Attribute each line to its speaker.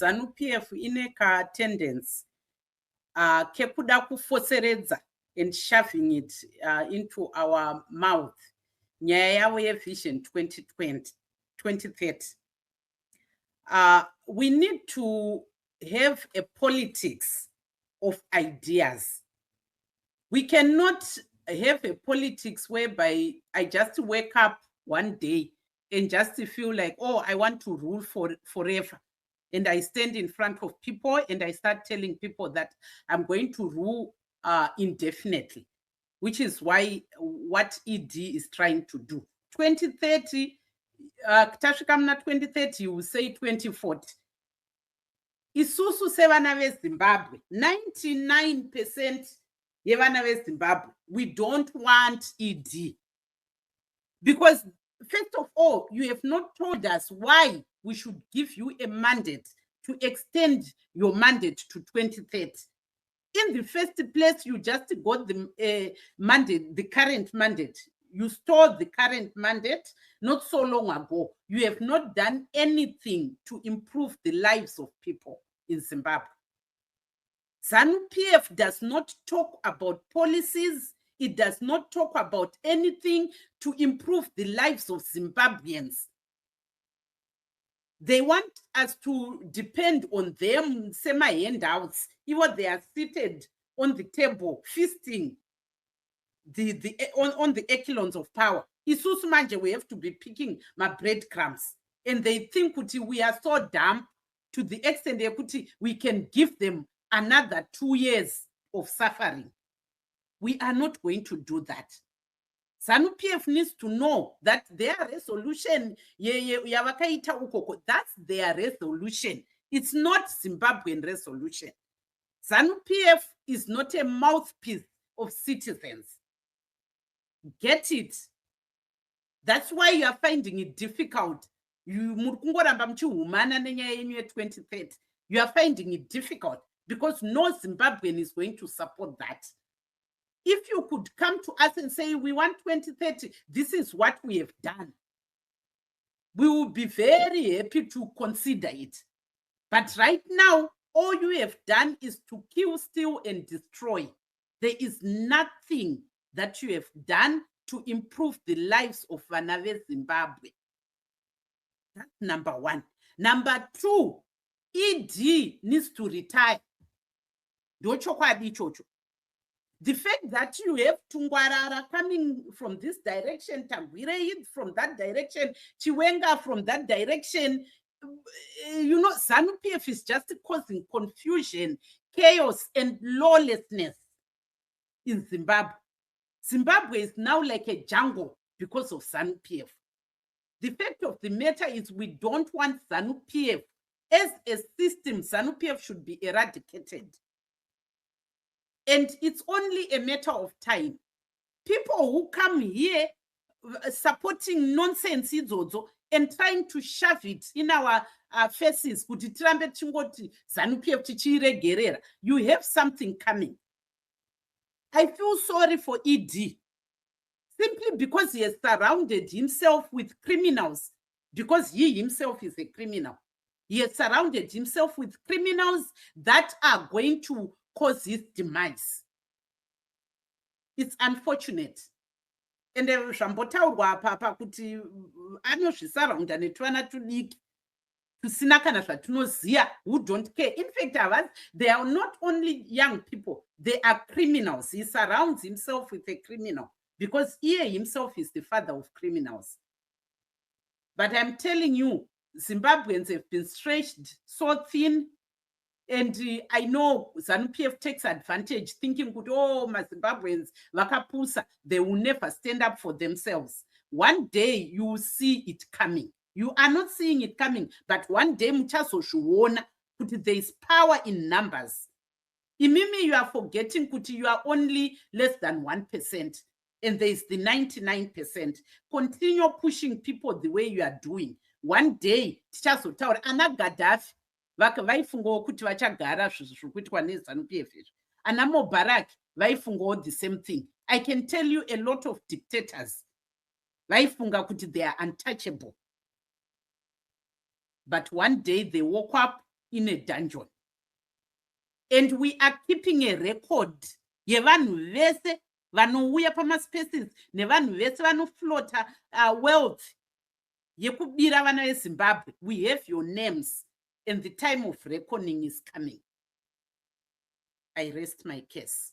Speaker 1: ZANU-PF ine ka tendency kekuda kufoseredza and shoving it into our mouth nyaya yavo yevision 2030. We need to have a politics of ideas. We cannot have a politics whereby I just wake up one day and just feel like, oh, I want to rule forever. And I stand in front of people and I start telling people that I'm going to rule indefinitely, which is why what ED is trying to do. 2030, Tashikamna 2030, you will say 2040. Isusu sevana veZimbabwe, 99% yevana veZimbabwe, we don't want ED. Because first of all, you have not told us why we should give you a mandate to extend your mandate to 2030. In the first place, you just got the mandate, the current mandate. You stole the current mandate not so long ago. You have not done anything to improve the lives of people in Zimbabwe. ZANU-PF does not talk about policies. It does not talk about anything to improve the lives of Zimbabweans. They want us to depend on them, semi-handouts, even they are seated on the table, feasting on the echelons of power. Isusu manje, we have to be picking my breadcrumbs. And they think we are so dumb to the extent that we can give them another 2 years of suffering. We are not going to do that. ZANU-PF needs to know that their resolution, that's their resolution. It's not Zimbabwean resolution. ZANU-PF is not a mouthpiece of citizens. Get it? That's why you are finding it difficult. You are finding it difficult because no Zimbabwean is going to support that. If you could come to us and say, we want 2030, this is what we have done, we will be very happy to consider it. But right now, all you have done is to kill, steal, and destroy. There is nothing that you have done to improve the lives of Vanave Zimbabwe. That's number one. Number two, ED needs to retire. The fact that you have Tungwarara coming from this direction, Tagwire from that direction, Chiwenga from that direction, ZANU-PF is just causing confusion, chaos, and lawlessness in Zimbabwe. Zimbabwe is now like a jungle because of ZANU-PF. The fact of the matter is we don't want ZANU-PF. As a system, ZANU-PF should be eradicated. And it's only a matter of time. People who come here supporting nonsense and trying to shove it in our faces, you have something coming. I feel sorry for ED, simply because he has surrounded himself with criminals, because he himself is a criminal. He has surrounded himself with criminals that are going to cause his demise. It's unfortunate. And zvakambotaurwa apa kuti anozvisaraunda netwana tudiki tusina kana zvatinoziva who don't care. In fact, they are not only young people, they are criminals. He surrounds himself with a criminal because he himself is the father of criminals. But I'm telling you, Zimbabweans have been stretched so thin. And I know ZANU-PF takes advantage, thinking, oh, my Zimbabweans, vakapusa, they will never stand up for themselves. One day you will see it coming. You are not seeing it coming, but one day muchazozviona kuti there is power in numbers. Imimi, you are forgetting kuti you are only less than 1%, and there is the 99%. Continue pushing people the way you are doing. One day, tichazotaura ana Gaddafi vaifungawo kuti vachagara zvokuitwa neZANU-PF. Ana Mubarak vaifungawo the same thing. I can tell you a lot of dictators vaifunga kuti they are untouchable. But one day they woke up in a dungeon. And we are keeping a record yevanhu vese vanouya pamaspaces nevanhu vese vanoflota wealth yekubira vana veZimbabwe. We have your names and the time of reckoning is coming. I rest my case.